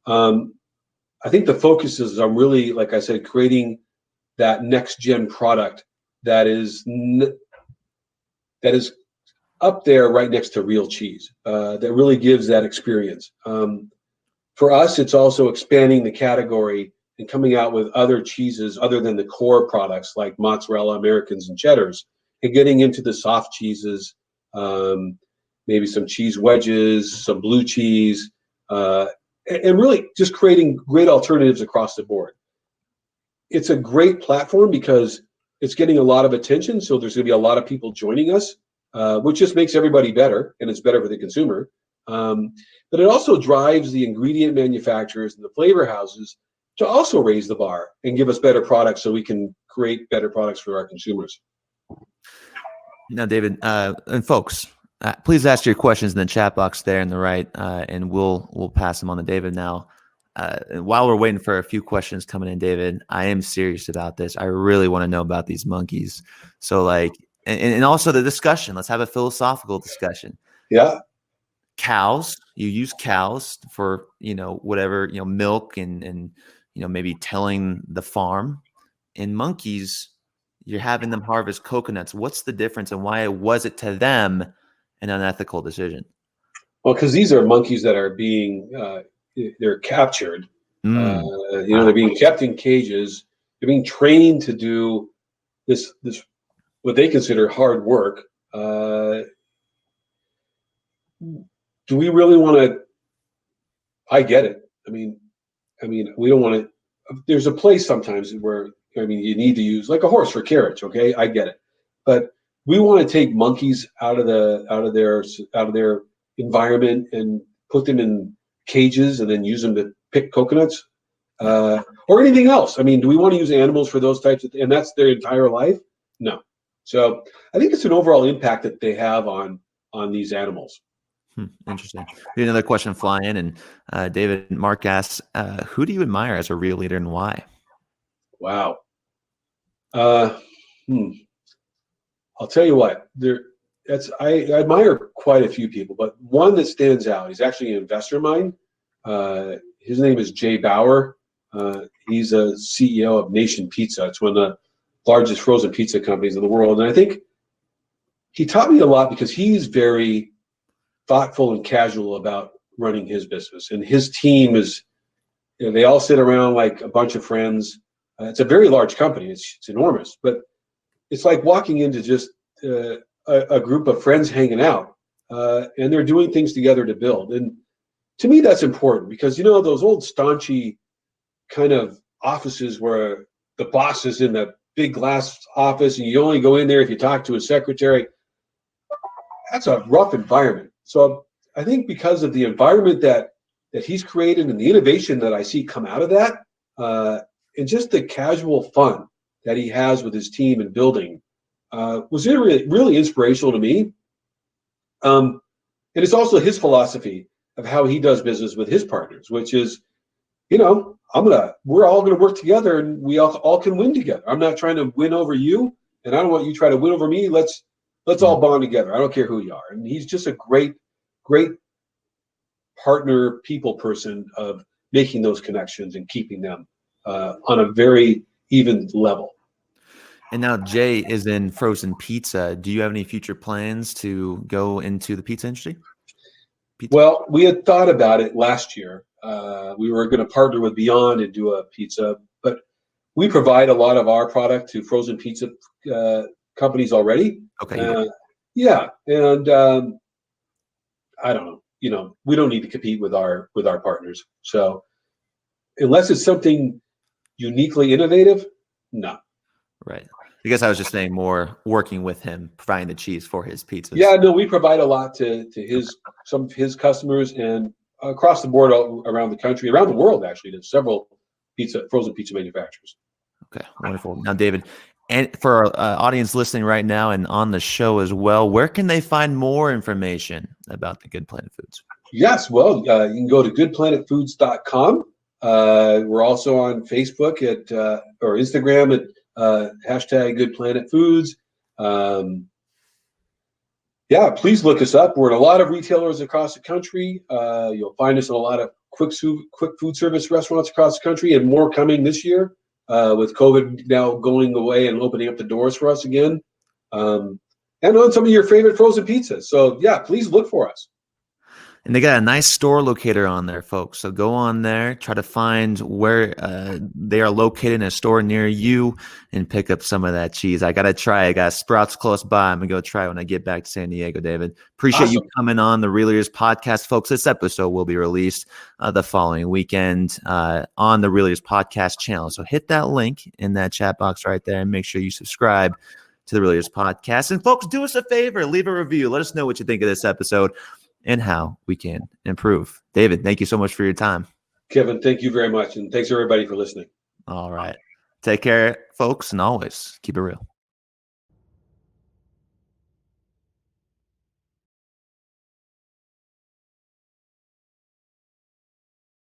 Speaker 2: I think the focus is on really, like I said, creating that next gen product that is up there right next to real cheese, that really gives that experience. For us, it's also expanding the category and coming out with other cheeses other than the core products like mozzarella, Americans, and cheddars, and getting into the soft cheeses, maybe some cheese wedges, some blue cheese, and really just creating great alternatives across the board. It's a great platform because it's getting a lot of attention, so there's going to be a lot of people joining us, which just makes everybody better, and it's better for the consumer. But it also drives the ingredient manufacturers and the flavor houses to also raise the bar and give us better products so we can create better products for our consumers.
Speaker 1: Now, David, and folks, please ask your questions in the chat box there in the right, and we'll pass them on to David now. While we're waiting for a few questions coming in, David, I am serious about this. I really want to know about these monkeys. So and also the discussion. Let's have a philosophical discussion.
Speaker 2: Yeah.
Speaker 1: Cows, you use cows for, whatever, milk and maybe tilling the farm. And monkeys, you're having them harvest coconuts. What's the difference and why was it to them an unethical decision?
Speaker 2: Well, because these are monkeys that are being, they're captured. They're being kept in cages. They're being trained to do this what they consider hard work. Do we really want to? I get it. I mean, we don't want to. There's a place sometimes where you need to use like a horse for carriage. Okay, I get it, but we want to take monkeys out of their environment and put them in cages and then use them to pick coconuts or anything else. Do we want to use animals for those types of and that's their entire life? No. So I think it's an overall impact that they have on these animals.
Speaker 1: Interesting. We have another question fly in, and David Mark asks, who do you admire as a real leader and why?
Speaker 2: Wow. I'll tell you what, I admire quite a few people, but one that stands out, he's actually an investor of mine. His name is Jay Bauer. He's a CEO of Nation Pizza. It's one of the largest frozen pizza companies in the world. And I think he taught me a lot because he's very thoughtful and casual about running his business. And his team is, they all sit around like a bunch of friends. It's a very large company. It's enormous, but it's like walking into just a group of friends hanging out, and they're doing things together to build. And to me, that's important because, those old staunchy kind of offices where the boss is in the big glass office and you only go in there if you talk to a secretary, that's a rough environment. So I think because of the environment that he's created and the innovation that I see come out of that, and just the casual fun that he has with his team and building, was really, really inspirational to me. And it's also his philosophy of how he does business with his partners, which is, we're all gonna work together and we all can win together. I'm not trying to win over you, and I don't want you to try to win over me. Let's all bond together. I don't care who you are. And he's just a great partner, people person of making those connections and keeping them on a very even level.
Speaker 1: And now Jay is in frozen pizza. Do you have any future plans to go into the pizza industry?
Speaker 2: Well, we had thought about it last year. We were going to partner with Beyond and do a pizza, but we provide a lot of our product to frozen pizza companies already.
Speaker 1: Okay.
Speaker 2: Yeah, and I don't know. We don't need to compete with our partners. So unless it's something uniquely innovative, no.
Speaker 1: Right. I guess I was just saying more working with him, providing the cheese for his pizzas.
Speaker 2: Yeah, no, we provide a lot to some of his customers and across the board around the country, around the world actually. There's several frozen pizza manufacturers.
Speaker 1: Okay, wonderful. Now, David, and for our audience listening right now and on the show as well, where can they find more information about the Good Planet Foods?
Speaker 2: Yes, well, you can go to goodplanetfoods.com. We're also on Facebook or Instagram at hashtag goodplanetfoods. Yeah, please look us up. We're in a lot of retailers across the country. You'll find us in a lot of quick food service restaurants across the country, and more coming this year with COVID now going away and opening up the doors for us again. And on some of your favorite frozen pizzas. So yeah, please look for us.
Speaker 1: And they got a nice store locator on there, folks. So go on there, try to find where they are located in a store near you and pick up some of that cheese. I got to try. I got Sprouts close by. I'm going to go try when I get back to San Diego, David. Appreciate you coming on the Real Leaders Podcast, folks. This episode will be released the following weekend on the Real Leaders Podcast channel. So hit that link in that chat box right there and make sure you subscribe to the Real Leaders Podcast. And folks, do us a favor. Leave a review. Let us know what you think of this episode and how we can improve. David, thank you so much for your time.
Speaker 2: Kevin, thank you very much. And thanks everybody for listening.
Speaker 1: All right. Take care, folks, and always keep it real.